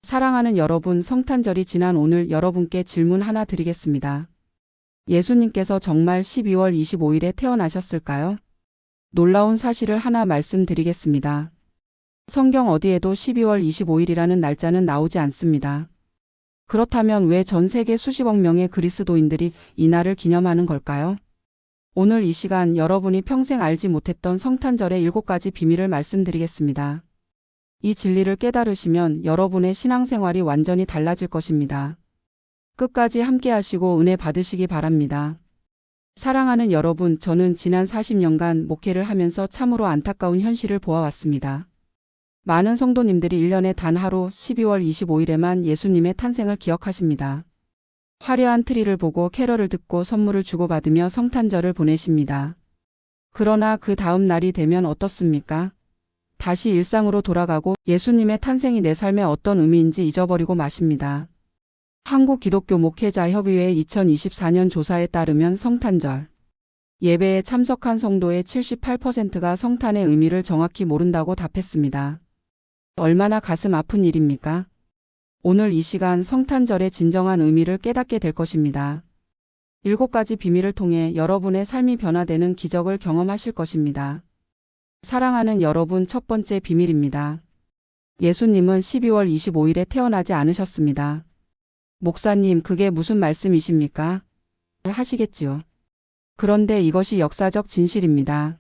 사랑하는 여러분, 성탄절이 지난 오늘 여러분께 질문 하나 드리겠습니다. 예수님께서 정말 12월 25일에 태어나셨을까요? 놀라운 사실을 하나 말씀드리겠습니다. 성경 어디에도 12월 25일이라는 날짜는 나오지 않습니다. 그렇다면 왜 전 세계 수십억 명의 그리스도인들이 이 날을 기념하는 걸까요? 오늘 이 시간 여러분이 평생 알지 못했던 성탄절의 7가지 비밀을 말씀드리겠습니다. 이 진리를 깨달으시면 여러분의 신앙생활이 완전히 달라질 것입니다. 끝까지 함께 하시고 은혜 받으시기 바랍니다. 사랑하는 여러분, 저는 지난 40년간 목회를 하면서 참으로 안타까운 현실을 보아왔습니다. 많은 성도님들이 1년에 단 하루 12월 25일에만 예수님의 탄생을 기억하십니다. 화려한 트리를 보고 캐럴을 듣고 선물을 주고받으며 성탄절을 보내십니다. 그러나 그 다음 날이 되면 어떻습니까? 다시 일상으로 돌아가고 예수님의 탄생이 내 삶에 어떤 의미인지 잊어버리고 마십니다. 한국기독교목회자협의회 2024년 조사에 따르면 성탄절 예배에 참석한 성도의 78%가 성탄의 의미를 정확히 모른다고 답했습니다. 얼마나 가슴 아픈 일입니까? 오늘 이 시간 성탄절의 진정한 의미를 깨닫게 될 것입니다. 7가지 비밀을 통해 여러분의 삶이 변화되는 기적을 경험하실 것입니다. 사랑하는 여러분, 첫 번째 비밀입니다. 예수님은 12월 25일에 태어나지 않으셨습니다. 목사님, 그게 무슨 말씀이십니까? 하시겠지요. 그런데 이것이 역사적 진실입니다.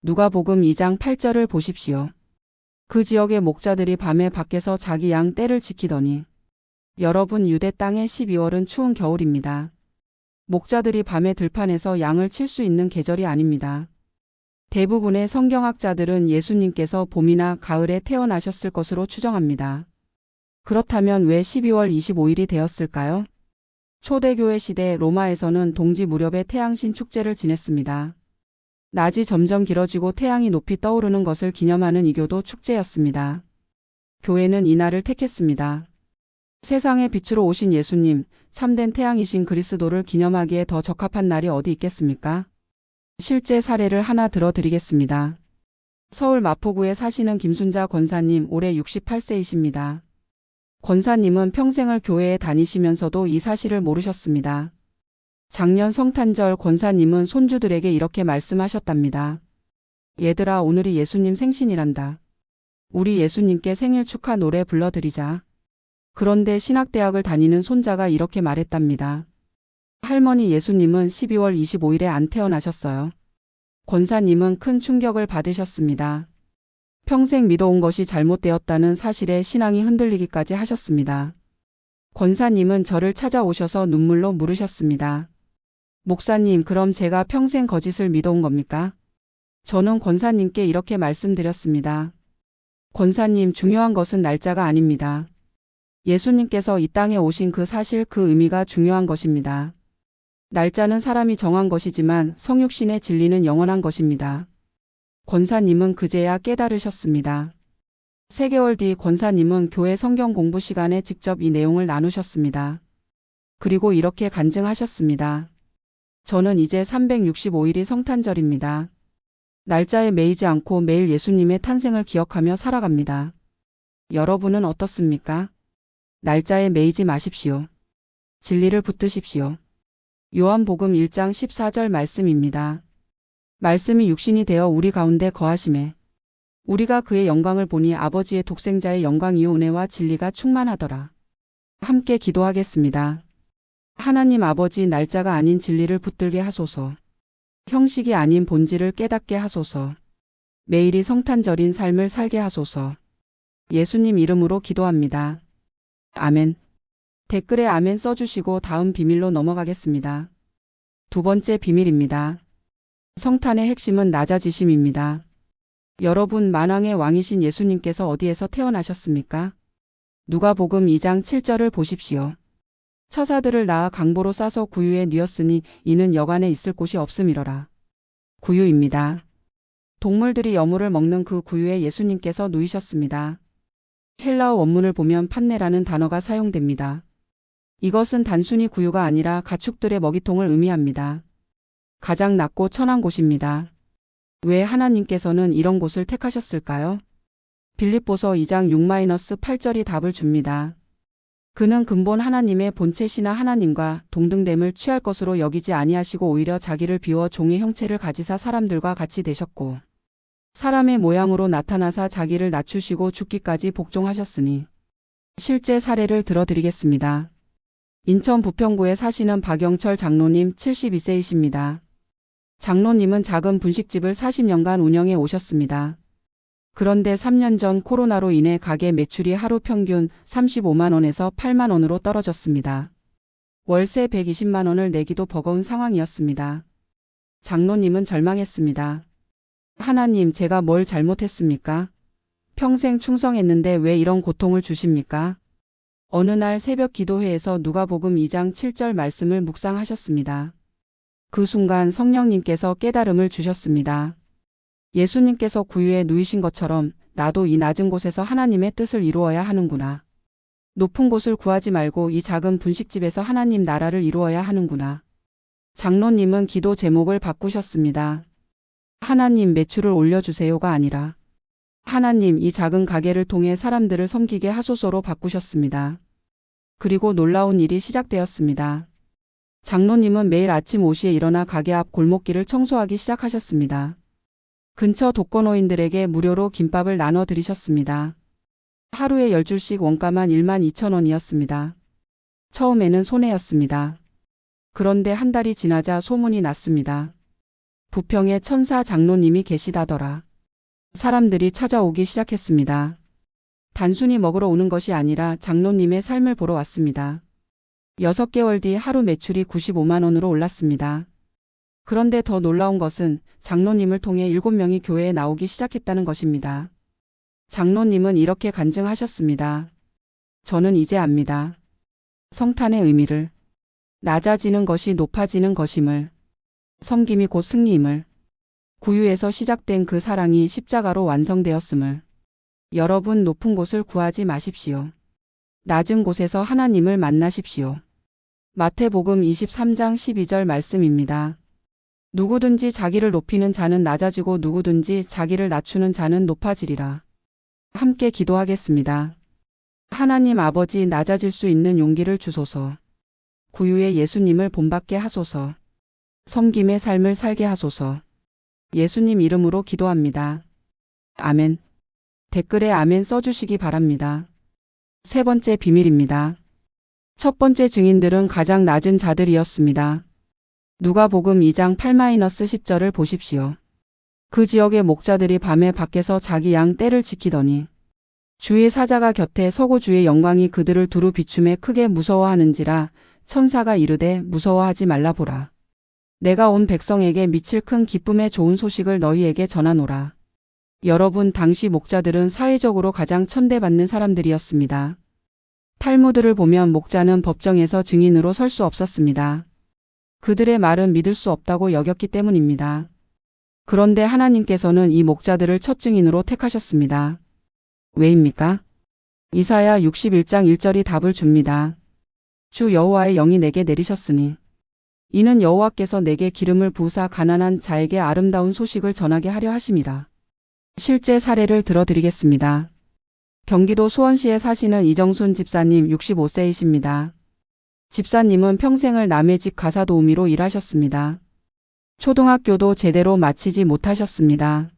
누가복음 2장 8절을 보십시오. 그 지역의 목자들이 밤에 밖에서 자기 양 떼를 지키더니, 여러분, 유대 땅의 12월은 추운 겨울입니다. 목자들이 밤에 들판에서 양을 칠 수 있는 계절이 아닙니다. 대부분의 성경학자들은 예수님께서 봄이나 가을에 태어나셨을 것으로 추정합니다. 그렇다면 왜 12월 25일이 되었을까요? 초대교회 시대 로마에서는 동지 무렵에 태양신 축제를 지냈습니다. 낮이 점점 길어지고 태양이 높이 떠오르는 것을 기념하는 이교도 축제였습니다. 교회는 이날을 택했습니다. 세상의 빛으로 오신 예수님, 참된 태양이신 그리스도를 기념하기에 더 적합한 날이 어디 있겠습니까? 실제 사례를 하나 들어드리겠습니다. 서울 마포구에 사시는 김순자 권사님, 올해 68세이십니다. 권사님은 평생을 교회에 다니시면서도 이 사실을 모르셨습니다. 작년 성탄절 권사님은 손주들에게 이렇게 말씀하셨답니다. 얘들아, 오늘이 예수님 생신이란다. 우리 예수님께 생일 축하 노래 불러드리자. 그런데 신학대학을 다니는 손자가 이렇게 말했답니다. 할머니, 예수님은 12월 25일에 안 태어나셨어요. 권사님은 큰 충격을 받으셨습니다. 평생 믿어온 것이 잘못되었다는 사실에 신앙이 흔들리기까지 하셨습니다. 권사님은 저를 찾아오셔서 눈물로 물으셨습니다. 목사님, 그럼 제가 평생 거짓을 믿어온 겁니까? 저는 권사님께 이렇게 말씀드렸습니다. 권사님, 중요한 것은 날짜가 아닙니다. 예수님께서 이 땅에 오신 그 사실, 그 의미가 중요한 것입니다. 날짜는 사람이 정한 것이지만 성육신의 진리는 영원한 것입니다. 권사님은 그제야 깨달으셨습니다. 3개월 뒤 권사님은 교회 성경 공부 시간에 직접 이 내용을 나누셨습니다. 그리고 이렇게 간증하셨습니다. 저는 이제 365일이 성탄절입니다. 날짜에 매이지 않고 매일 예수님의 탄생을 기억하며 살아갑니다. 여러분은 어떻습니까? 날짜에 매이지 마십시오. 진리를 붙드십시오. 요한복음 1장 14절 말씀입니다. 말씀이 육신이 되어 우리 가운데 거하심에 우리가 그의 영광을 보니 아버지의 독생자의 영광이요 은혜와 진리가 충만하더라. 함께 기도하겠습니다. 하나님 아버지, 날짜가 아닌 진리를 붙들게 하소서. 형식이 아닌 본질을 깨닫게 하소서. 매일이 성탄절인 삶을 살게 하소서. 예수님 이름으로 기도합니다. 아멘. 댓글에 아멘 써주시고 다음 비밀로 넘어가겠습니다. 2번째 비밀입니다. 성탄의 핵심은 낮아지심입니다. 여러분, 만왕의 왕이신 예수님께서 어디에서 태어나셨습니까? 누가복음 2장 7절을 보십시오. 처사들을 낳아 강보로 싸서 구유에 뉘었으니 이는 여관에 있을 곳이 없음이러라. 구유입니다. 동물들이 여물을 먹는 그 구유에 예수님께서 누이셨습니다. 헬라어 원문을 보면 판네라는 단어가 사용됩니다. 이것은 단순히 구유가 아니라 가축들의 먹이통을 의미합니다. 가장 낮고 천한 곳입니다. 왜 하나님께서는 이런 곳을 택하셨을까요? 빌립보서 2장 6-8절이 답을 줍니다. 그는 근본 하나님의 본체시나 하나님과 동등됨을 취할 것으로 여기지 아니하시고 오히려 자기를 비워 종의 형체를 가지사 사람들과 같이 되셨고 사람의 모양으로 나타나사 자기를 낮추시고 죽기까지 복종하셨으니. 실제 사례를 들어드리겠습니다. 인천 부평구에 사시는 박영철 장로님 72세이십니다. 장로님은 작은 분식집을 40년간 운영해 오셨습니다. 그런데 3년 전 코로나로 인해 가게 매출이 하루 평균 35만 원에서 8만 원으로 떨어졌습니다. 월세 120만 원을 내기도 버거운 상황이었습니다. 장로님은 절망했습니다. 하나님, 제가 뭘 잘못했습니까? 평생 충성했는데 왜 이런 고통을 주십니까? 어느 날 새벽 기도회에서 누가복음 2장 7절 말씀을 묵상하셨습니다. 그 순간 성령님께서 깨달음을 주셨습니다. 예수님께서 구유에 누이신 것처럼 나도 이 낮은 곳에서 하나님의 뜻을 이루어야 하는구나. 높은 곳을 구하지 말고 이 작은 분식집에서 하나님 나라를 이루어야 하는구나. 장로님은 기도 제목을 바꾸셨습니다. 하나님, 매출을 올려주세요가 아니라 하나님, 이 작은 가게를 통해 사람들을 섬기게 하소서로 바꾸셨습니다. 그리고 놀라운 일이 시작되었습니다. 장로님은 매일 아침 5시에 일어나 가게 앞 골목길을 청소하기 시작하셨습니다. 근처 독거노인들에게 무료로 김밥을 나눠 드리셨습니다. 하루에 10줄씩 원가만 12,000원이었습니다. 처음에는 손해였습니다. 그런데 한 달이 지나자 소문이 났습니다. 부평에 천사 장로님이 계시다더라. 사람들이 찾아오기 시작했습니다. 단순히 먹으러 오는 것이 아니라 장로님의 삶을 보러 왔습니다. 6개월 뒤 하루 매출이 95만 원으로 올랐습니다. 그런데 더 놀라운 것은 장로님을 통해 7명이 교회에 나오기 시작했다는 것입니다. 장로님은 이렇게 간증하셨습니다. 저는 이제 압니다. 성탄의 의미를. 낮아지는 것이 높아지는 것임을. 섬김이 곧 승리임을. 구유에서 시작된 그 사랑이 십자가로 완성되었음을. 여러분, 높은 곳을 구하지 마십시오. 낮은 곳에서 하나님을 만나십시오. 마태복음 23장 12절 말씀입니다. 누구든지 자기를 높이는 자는 낮아지고 누구든지 자기를 낮추는 자는 높아지리라. 함께 기도하겠습니다. 하나님 아버지, 낮아질 수 있는 용기를 주소서. 구유의 예수님을 본받게 하소서. 섬김의 삶을 살게 하소서. 예수님 이름으로 기도합니다. 아멘. 댓글에 아멘 써주시기 바랍니다. 세 번째 비밀입니다. 첫 번째 증인들은 가장 낮은 자들이었습니다. 누가복음 2장 8-10절을 보십시오. 그 지역의 목자들이 밤에 밖에서 자기 양 떼를 지키더니 주의 사자가 곁에 서고 주의 영광이 그들을 두루 비춤에 크게 무서워하는지라. 천사가 이르되 무서워하지 말라. 보라. 내가 온 백성에게 미칠 큰 기쁨의 좋은 소식을 너희에게 전하노라. 여러분, 당시 목자들은 사회적으로 가장 천대받는 사람들이었습니다. 탈무드를 보면 목자는 법정에서 증인으로 설 수 없었습니다. 그들의 말은 믿을 수 없다고 여겼기 때문입니다. 그런데 하나님께서는 이 목자들을 첫 증인으로 택하셨습니다. 왜입니까? 이사야 61장 1절이 답을 줍니다. 주 여호와의 영이 내게 내리셨으니 이는 여호와께서 내게 기름을 부으사 가난한 자에게 아름다운 소식을 전하게 하려 하심이라. 실제 사례를 들어드리겠습니다. 경기도 수원시에 사시는 이정순 집사님 65세이십니다. 집사님은 평생을 남의 집 가사 도우미로 일하셨습니다. 초등학교도 제대로 마치지 못하셨습니다.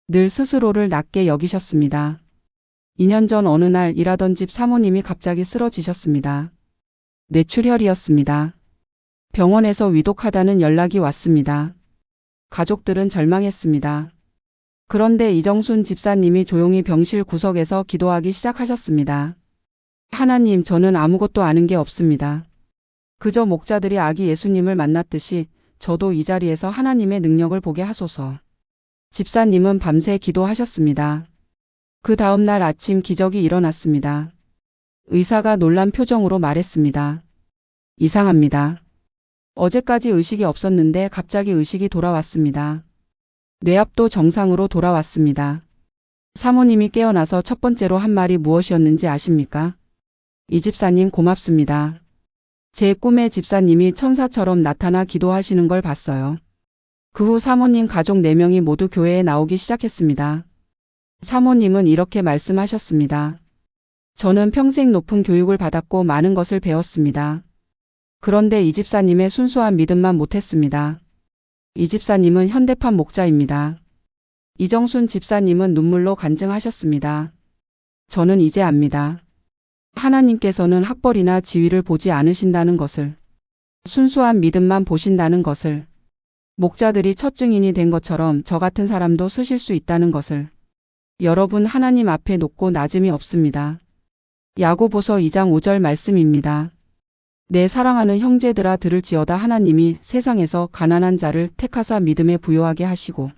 늘 스스로를 낮게 여기셨습니다. 2년 전 어느 날 일하던 집 사모님이 갑자기 쓰러지셨습니다. 뇌출혈이었습니다. 병원에서 위독하다는 연락이 왔습니다. 가족들은 절망했습니다. 그런데 이정순 집사님이 조용히 병실 구석에서 기도하기 시작하셨습니다. 하나님, 저는 아무것도 아는 게 없습니다. 그저 목자들이 아기 예수님을 만났듯이 저도 이 자리에서 하나님의 능력을 보게 하소서. 집사님은 밤새 기도하셨습니다. 그 다음 날 아침 기적이 일어났습니다. 의사가 놀란 표정으로 말했습니다. 이상합니다. 어제까지 의식이 없었는데 갑자기 의식이 돌아왔습니다. 뇌압도 정상으로 돌아왔습니다. 사모님이 깨어나서 첫 번째로 한 말이 무엇이었는지 아십니까? 이 집사님 고맙습니다. 제 꿈에 집사님이 천사처럼 나타나 기도하시는 걸 봤어요. 그 후 사모님 가족 4명이 모두 교회에 나오기 시작했습니다. 사모님은 이렇게 말씀하셨습니다. 저는 평생 높은 교육을 받았고 많은 것을 배웠습니다. 그런데 이 집사님의 순수한 믿음만 못했습니다. 이 집사님은 현대판 목자입니다. 이정순 집사님은 눈물로 간증하셨습니다. 저는 이제 압니다. 하나님께서는 학벌이나 지위를 보지 않으신다는 것을, 순수한 믿음만 보신다는 것을, 목자들이 첫 증인이 된 것처럼 저 같은 사람도 쓰실 수 있다는 것을. 여러분, 하나님 앞에 높고 낮음이 없습니다. 야고보서 2장 5절 말씀입니다. 내 사랑하는 형제들아 들을지어다 하나님이 세상에서 가난한 자를 택하사 믿음에 부요하게 하시고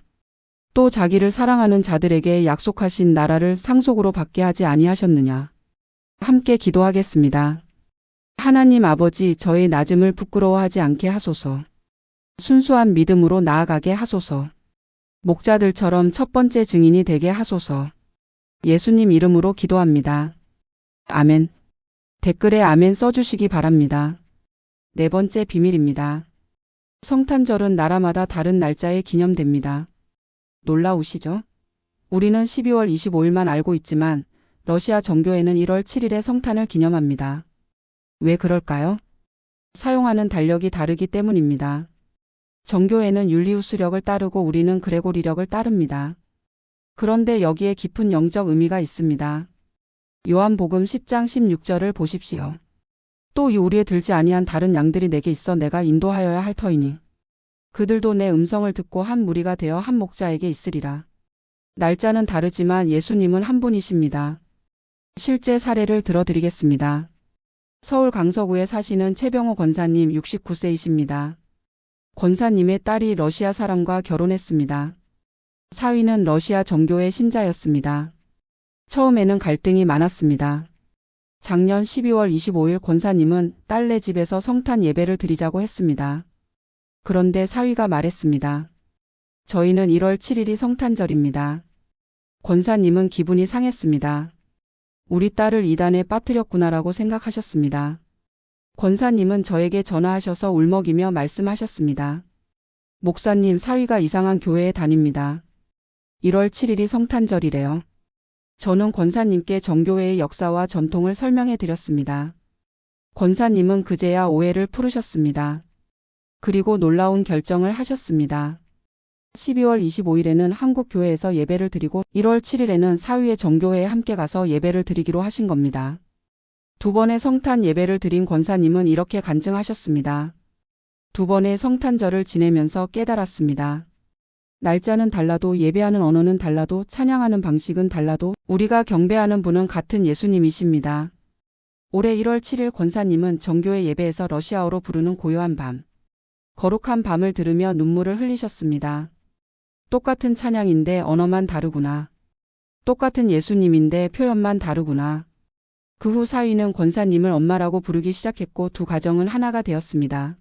또 자기를 사랑하는 자들에게 약속하신 나라를 상속으로 받게 하지 아니하셨느냐. 함께 기도하겠습니다. 하나님 아버지, 저의 낮음을 부끄러워하지 않게 하소서. 순수한 믿음으로 나아가게 하소서. 목자들처럼 첫 번째 증인이 되게 하소서. 예수님 이름으로 기도합니다. 아멘. 댓글에 아멘 써주시기 바랍니다. 네 번째 비밀입니다. 성탄절은 나라마다 다른 날짜에 기념됩니다. 놀라우시죠? 우리는 12월 25일만 알고 있지만 러시아 정교회는 1월 7일에 성탄을 기념합니다. 왜 그럴까요? 사용하는 달력이 다르기 때문입니다. 정교회는 율리우스력을 따르고 우리는 그레고리력을 따릅니다. 그런데 여기에 깊은 영적 의미가 있습니다. 요한복음 10장 16절을 보십시오. 또 이 우리에 들지 아니한 다른 양들이 내게 있어 내가 인도하여야 할 터이니 그들도 내 음성을 듣고 한 무리가 되어 한 목자에게 있으리라. 날짜는 다르지만 예수님은 한 분이십니다. 실제 사례를 들어드리겠습니다. 서울 강서구에 사시는 최병호 권사님 69세이십니다. 권사님의 딸이 러시아 사람과 결혼했습니다. 사위는 러시아 정교회 신자였습니다. 처음에는 갈등이 많았습니다. 작년 12월 25일 권사님은 딸네 집에서 성탄 예배를 드리자고 했습니다. 그런데 사위가 말했습니다. 저희는 1월 7일이 성탄절입니다. 권사님은 기분이 상했습니다. 우리 딸을 이단에 빠뜨렸구나라고 생각하셨습니다. 권사님은 저에게 전화하셔서 울먹이며 말씀하셨습니다. 목사님, 사위가 이상한 교회에 다닙니다. 1월 7일이 성탄절이래요. 저는 권사님께 정교회의 역사와 전통을 설명해 드렸습니다. 권사님은 그제야 오해를 풀으셨습니다. 그리고 놀라운 결정을 하셨습니다. 12월 25일에는 한국 교회에서 예배를 드리고 1월 7일에는 사위의 정교회에 함께 가서 예배를 드리기로 하신 겁니다. 두 번의 성탄 예배를 드린 권사님은 이렇게 간증하셨습니다. 두 번의 성탄절을 지내면서 깨달았습니다. 날짜는 달라도 예배하는 언어는 달라도 찬양하는 방식은 달라도 우리가 경배하는 분은 같은 예수님이십니다. 올해 1월 7일 권사님은 정교회 예배에서 러시아어로 부르는 고요한 밤, 거룩한 밤을 들으며 눈물을 흘리셨습니다. 똑같은 찬양인데 언어만 다르구나. 똑같은 예수님인데 표현만 다르구나. 그 후 사위는 권사님을 엄마라고 부르기 시작했고 두 가정은 하나가 되었습니다.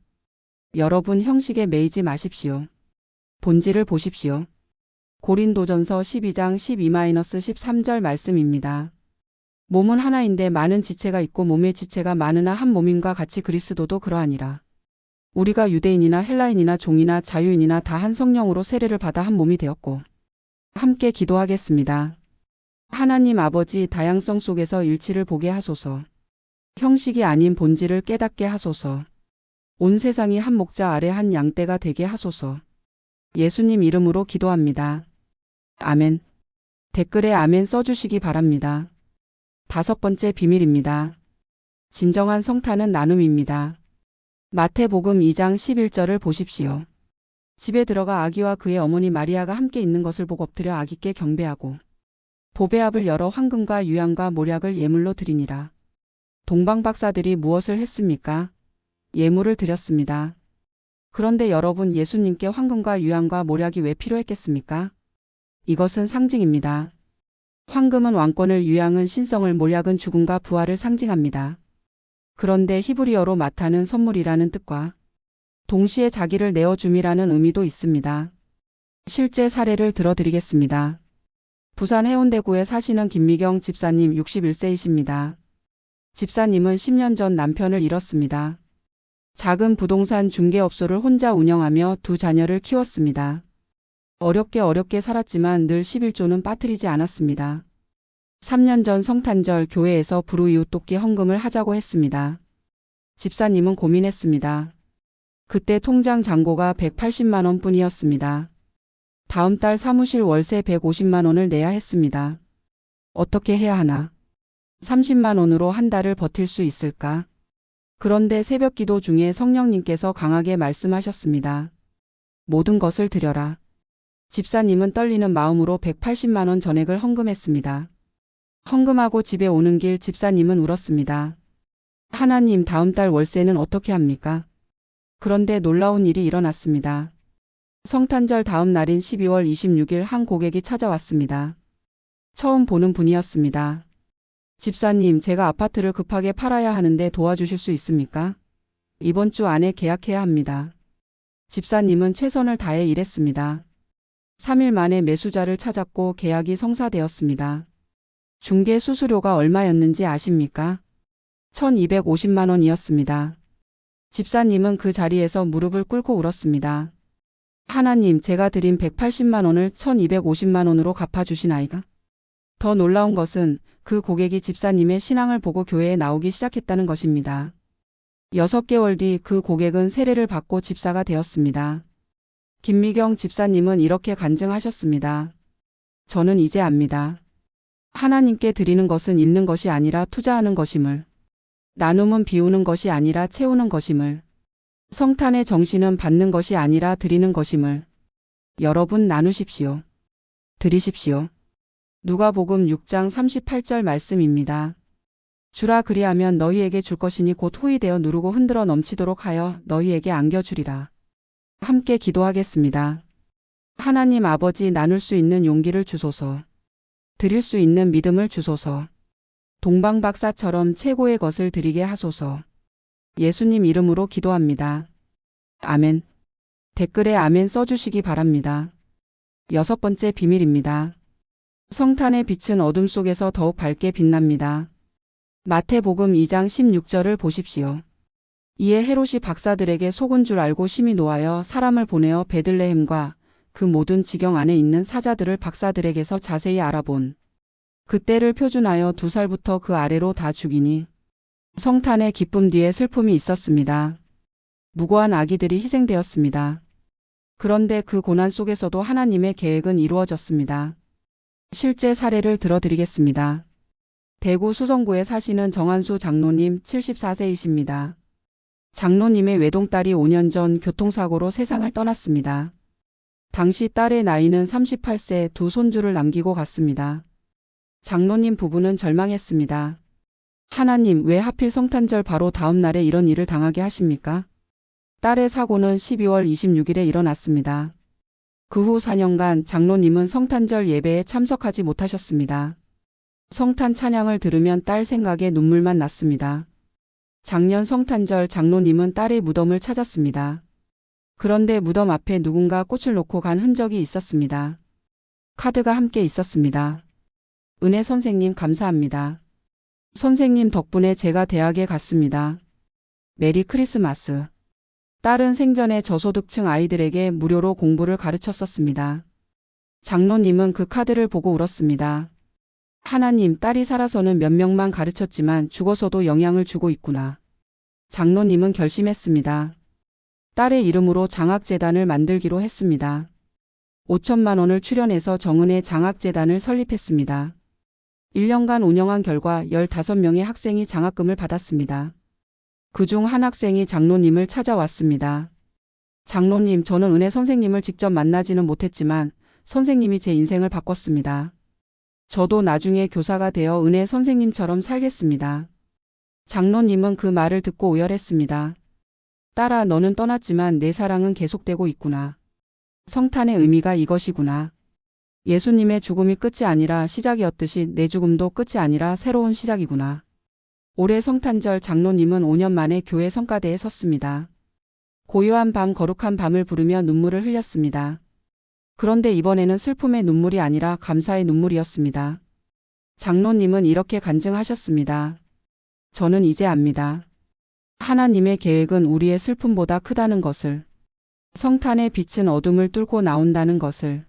여러분, 형식에 매이지 마십시오. 본질을 보십시오. 고린도전서 12장 12-13절 말씀입니다. 몸은 하나인데 많은 지체가 있고 몸의 지체가 많으나 한 몸임과 같이 그리스도도 그러하니라. 우리가 유대인이나 헬라인이나 종이나 자유인이나 다 한 성령으로 세례를 받아 한 몸이 되었고. 함께 기도하겠습니다. 하나님 아버지, 다양성 속에서 일치를 보게 하소서. 형식이 아닌 본질을 깨닫게 하소서. 온 세상이 한 목자 아래 한 양떼가 되게 하소서. 예수님 이름으로 기도합니다. 아멘. 댓글에 아멘 써주시기 바랍니다. 다섯 번째 비밀입니다. 진정한 성탄은 나눔입니다. 마태복음 2장 11절을 보십시오. 집에 들어가 아기와 그의 어머니 마리아가 함께 있는 것을 보고 엎드려 아기께 경배하고 보배압을 열어 황금과 유향과 모략을 예물로 드리니라. 동방 박사들이 무엇을 했습니까? 예물을 드렸습니다. 그런데 여러분, 예수님께 황금과 유향과 모략이 왜 필요했겠습니까? 이것은 상징입니다. 황금은 왕권을, 유향은 신성을, 모략은 죽음과 부활을 상징합니다. 그런데 히브리어로 마타는 선물이라는 뜻과 동시에 자기를 내어줌이라는 의미도 있습니다. 실제 사례를 들어드리겠습니다. 부산 해운대구에 사시는 김미경 집사님 61세이십니다. 집사님은 10년 전 남편을 잃었습니다. 작은 부동산 중개업소를 혼자 운영하며 두 자녀를 키웠습니다. 어렵게 살았지만 늘 11조는 빠뜨리지 않았습니다. 3년 전 성탄절 교회에서 불우이웃 돕기 헌금을 하자고 했습니다. 집사님은 고민했습니다. 그때 통장 잔고가 180만 원 뿐이었습니다. 다음 달 사무실 월세 150만 원을 내야 했습니다. 어떻게 해야 하나? 30만 원으로 한 달을 버틸 수 있을까? 그런데 새벽 기도 중에 성령님께서 강하게 말씀하셨습니다. 모든 것을 드려라. 집사님은 떨리는 마음으로 180만 원 전액을 헌금했습니다. 헌금하고 집에 오는 길 집사님은 울었습니다. 하나님, 다음 달 월세는 어떻게 합니까? 그런데 놀라운 일이 일어났습니다. 성탄절 다음 날인 12월 26일 한 고객이 찾아왔습니다. 처음 보는 분이었습니다. 집사님, 제가 아파트를 급하게 팔아야 하는데 도와주실 수 있습니까? 이번 주 안에 계약해야 합니다. 집사님은 최선을 다해 일했습니다. 3일 만에 매수자를 찾았고 계약이 성사되었습니다. 중개 수수료가 얼마였는지 아십니까? 1,250만 원이었습니다. 집사님은 그 자리에서 무릎을 꿇고 울었습니다. 하나님, 제가 드린 180만 원을 1,250만 원으로 갚아주시나이까? 더 놀라운 것은 그 고객이 집사님의 신앙을 보고 교회에 나오기 시작했다는 것입니다. 6개월 뒤 그 고객은 세례를 받고 집사가 되었습니다. 김미경 집사님은 이렇게 간증하셨습니다. 저는 이제 압니다. 하나님께 드리는 것은 잃는 것이 아니라 투자하는 것임을. 나눔은 비우는 것이 아니라 채우는 것임을. 성탄의 정신은 받는 것이 아니라 드리는 것임을. 여러분, 나누십시오. 드리십시오. 누가복음 6장 38절 말씀입니다. 주라, 그리하면 너희에게 줄 것이니 곧 후히 되어 누르고 흔들어 넘치도록 하여 너희에게 안겨주리라. 함께 기도하겠습니다. 하나님 아버지, 나눌 수 있는 용기를 주소서. 드릴 수 있는 믿음을 주소서. 동방박사처럼 최고의 것을 드리게 하소서. 예수님 이름으로 기도합니다. 아멘. 댓글에 아멘 써주시기 바랍니다. 6번째 비밀입니다. 성탄의 빛은 어둠 속에서 더욱 밝게 빛납니다. 마태복음 2장 16절을 보십시오. 이에 헤롯이 박사들에게 속은 줄 알고 심히 노하여 사람을 보내어 베들레헴과 그 모든 지경 안에 있는 사자들을 박사들에게서 자세히 알아본 그때를 표준하여 2살부터 그 아래로 다 죽이니. 성탄의 기쁨 뒤에 슬픔이 있었습니다. 무고한 아기들이 희생되었습니다. 그런데 그 고난 속에서도 하나님의 계획은 이루어졌습니다. 실제 사례를 들어드리겠습니다. 대구 수성구에 사시는 정한수 장로님 74세이십니다. 장로님의 외동딸이 5년 전 교통사고로 세상을 떠났습니다. 당시 딸의 나이는 38세, 2 손주를 남기고 갔습니다. 장로님 부부는 절망했습니다. 하나님, 왜 하필 성탄절 바로 다음 날에 이런 일을 당하게 하십니까? 딸의 사고는 12월 26일에 일어났습니다. 그 후 4년간 장로님은 성탄절 예배에 참석하지 못하셨습니다. 성탄 찬양을 들으면 딸 생각에 눈물만 났습니다. 작년 성탄절 장로님은 딸의 무덤을 찾았습니다. 그런데 무덤 앞에 누군가 꽃을 놓고 간 흔적이 있었습니다. 카드가 함께 있었습니다. 은혜 선생님 감사합니다. 선생님 덕분에 제가 대학에 갔습니다. 메리 크리스마스. 딸은 생전에 저소득층 아이들에게 무료로 공부를 가르쳤었습니다. 장로님은 그 카드를 보고 울었습니다. 하나님, 딸이 살아서는 몇 명만 가르쳤지만 죽어서도 영향을 주고 있구나. 장로님은 결심했습니다. 딸의 이름으로 장학재단을 만들기로 했습니다. 5천만 원을 출연해서 정은혜 장학재단을 설립했습니다. 1년간 운영한 결과 15명의 학생이 장학금을 받았습니다. 그중 한 학생이 장로님을 찾아왔습니다. 장로님, 저는 은혜 선생님을 직접 만나지는 못했지만 선생님이 제 인생을 바꿨습니다. 저도 나중에 교사가 되어 은혜 선생님처럼 살겠습니다. 장로님은 그 말을 듣고 오열했습니다. 딸아, 너는 떠났지만 내 사랑은 계속되고 있구나. 성탄의 의미가 이것이구나. 예수님의 죽음이 끝이 아니라 시작이었듯이 내 죽음도 끝이 아니라 새로운 시작이구나. 올해 성탄절 장로님은 5년 만에 교회 성가대에 섰습니다. 고요한 밤, 거룩한 밤을 부르며 눈물을 흘렸습니다. 그런데 이번에는 슬픔의 눈물이 아니라 감사의 눈물이었습니다. 장로님은 이렇게 간증하셨습니다. 저는 이제 압니다. 하나님의 계획은 우리의 슬픔보다 크다는 것을. 성탄의 빛은 어둠을 뚫고 나온다는 것을.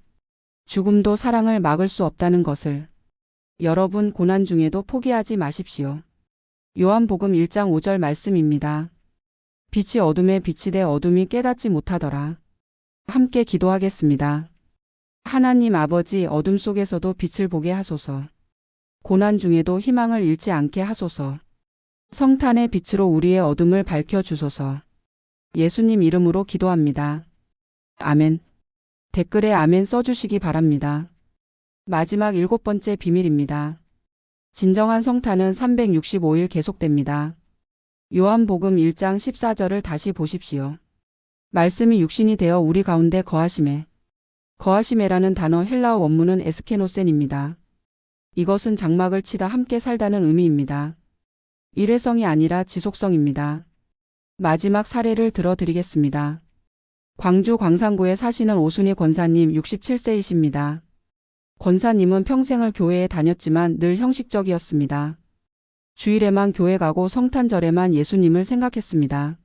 죽음도 사랑을 막을 수 없다는 것을. 여러분, 고난 중에도 포기하지 마십시오. 요한복음 1장 5절 말씀입니다. 빛이 어둠에 비치되 어둠이 깨닫지 못하더라. 함께 기도하겠습니다. 하나님 아버지, 어둠 속에서도 빛을 보게 하소서. 고난 중에도 희망을 잃지 않게 하소서. 성탄의 빛으로 우리의 어둠을 밝혀 주소서. 예수님 이름으로 기도합니다. 아멘. 댓글에 아멘 써주시기 바랍니다. 마지막 7번째 비밀입니다. 진정한 성탄은 365일 계속됩니다. 요한복음 1장 14절을 다시 보십시오. 말씀이 육신이 되어 우리 가운데 거하심에. 거하심에라는 단어 헬라어 원문은 에스케노센입니다. 이것은 장막을 치다 함께 살다는 의미입니다. 일회성이 아니라 지속성입니다. 마지막 사례를 들어드리겠습니다. 광주 광산구에 사시는 오순희 권사님 67세이십니다. 권사님은 평생을 교회에 다녔지만 늘 형식적이었습니다. 주일에만 교회 가고 성탄절에만 예수님을 생각했습니다.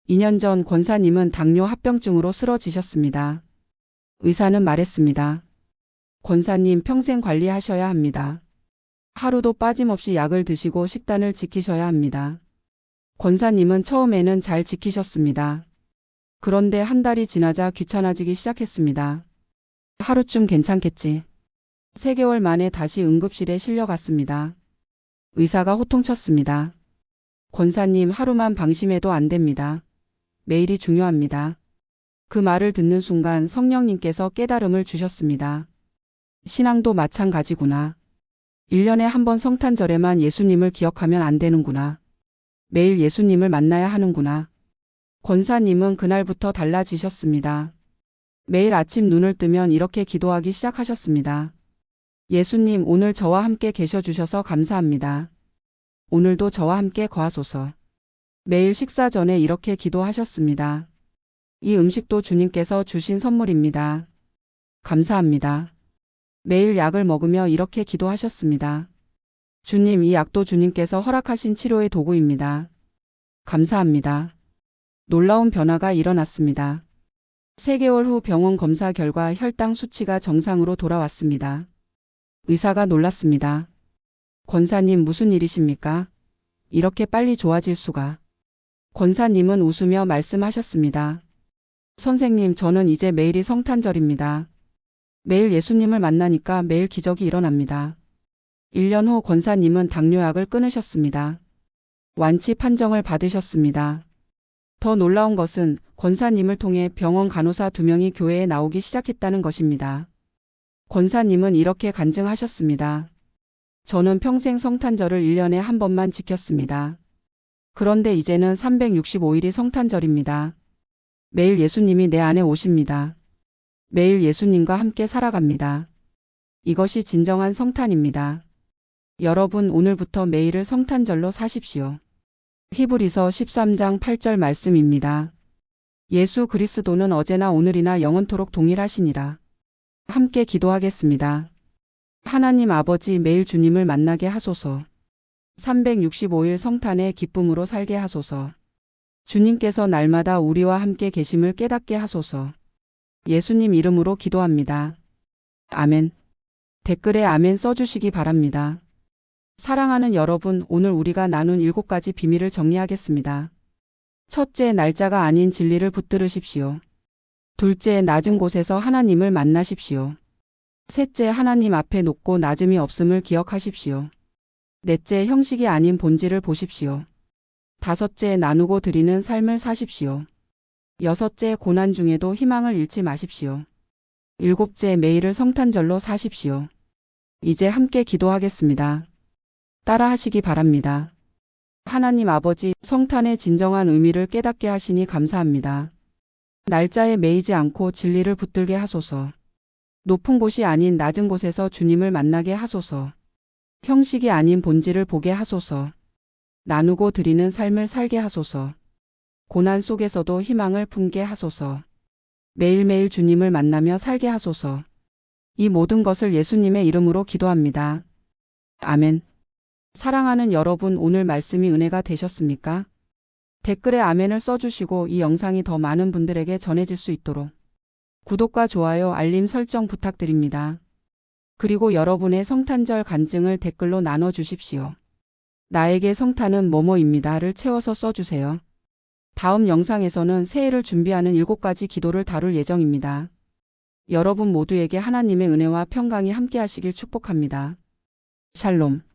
2년 전 권사님은 당뇨 합병증으로 쓰러지셨습니다. 의사는 말했습니다. 권사님, 평생 관리하셔야 합니다. 하루도 빠짐없이 약을 드시고 식단을 지키셔야 합니다. 권사님은 처음에는 잘 지키셨습니다. 그런데 한 달이 지나자 귀찮아지기 시작했습니다. 하루쯤 괜찮겠지. 3개월 만에 다시 응급실에 실려갔습니다. 의사가 호통쳤습니다. 권사님, 하루만 방심해도 안 됩니다. 매일이 중요합니다. 그 말을 듣는 순간 성령님께서 깨달음을 주셨습니다. 신앙도 마찬가지구나. 1년에 한 번 성탄절에만 예수님을 기억하면 안 되는구나. 매일 예수님을 만나야 하는구나. 권사님은 그날부터 달라지셨습니다. 매일 아침 눈을 뜨면 이렇게 기도하기 시작하셨습니다. 예수님, 오늘 저와 함께 계셔 주셔서 감사합니다. 오늘도 저와 함께 거하소서. 매일 식사 전에 이렇게 기도하셨습니다. 이 음식도 주님께서 주신 선물입니다. 감사합니다. 매일 약을 먹으며 이렇게 기도하셨습니다. 주님, 이 약도 주님께서 허락하신 치료의 도구입니다. 감사합니다. 놀라운 변화가 일어났습니다. 3개월 후 병원 검사 결과 혈당 수치가 정상으로 돌아왔습니다. 의사가 놀랐습니다. 권사님, 무슨 일이십니까? 이렇게 빨리 좋아질 수가. 권사님은 웃으며 말씀하셨습니다. 선생님, 저는 이제 매일이 성탄절입니다. 매일 예수님을 만나니까 매일 기적이 일어납니다. 1년 후 권사님은 당뇨약을 끊으셨습니다. 완치 판정을 받으셨습니다. 더 놀라운 것은 권사님을 통해 병원 간호사 2명이 교회에 나오기 시작했다는 것입니다. 권사님은 이렇게 간증하셨습니다. 저는 평생 성탄절을 1년에 한 번만 지켰습니다. 그런데 이제는 365일이 성탄절입니다. 매일 예수님이 내 안에 오십니다. 매일 예수님과 함께 살아갑니다. 이것이 진정한 성탄입니다. 여러분, 오늘부터 매일을 성탄절로 사십시오. 히브리서 13장 8절 말씀입니다. 예수 그리스도는 어제나 오늘이나 영원토록 동일하시니라. 함께 기도하겠습니다. 하나님 아버지, 매일 주님을 만나게 하소서. 365일 성탄의 기쁨으로 살게 하소서. 주님께서 날마다 우리와 함께 계심을 깨닫게 하소서. 예수님 이름으로 기도합니다. 아멘. 댓글에 아멘 써주시기 바랍니다. 사랑하는 여러분, 오늘 우리가 나눈 7가지 비밀을 정리하겠습니다. 첫째, 날짜가 아닌 진리를 붙들으십시오. 둘째, 낮은 곳에서 하나님을 만나십시오. 셋째, 하나님 앞에 높고 낮음이 없음을 기억하십시오. 넷째, 형식이 아닌 본질을 보십시오. 다섯째, 나누고 드리는 삶을 사십시오. 여섯째, 고난 중에도 희망을 잃지 마십시오. 일곱째, 매일을 성탄절로 사십시오. 이제 함께 기도하겠습니다. 따라하시기 바랍니다. 하나님 아버지, 성탄의 진정한 의미를 깨닫게 하시니 감사합니다. 날짜에 매이지 않고 진리를 붙들게 하소서. 높은 곳이 아닌 낮은 곳에서 주님을 만나게 하소서. 형식이 아닌 본질을 보게 하소서. 나누고 드리는 삶을 살게 하소서. 고난 속에서도 희망을 품게 하소서. 매일매일 주님을 만나며 살게 하소서. 이 모든 것을 예수님의 이름으로 기도합니다. 아멘. 사랑하는 여러분, 오늘 말씀이 은혜가 되셨습니까? 댓글에 아멘을 써주시고 이 영상이 더 많은 분들에게 전해질 수 있도록 구독과 좋아요, 알림 설정 부탁드립니다. 그리고 여러분의 성탄절 간증을 댓글로 나눠주십시오. 나에게 성탄은 뭐뭐입니다를 채워서 써주세요. 다음 영상에서는 새해를 준비하는 7가지 기도를 다룰 예정입니다. 여러분 모두에게 하나님의 은혜와 평강이 함께하시길 축복합니다. 샬롬.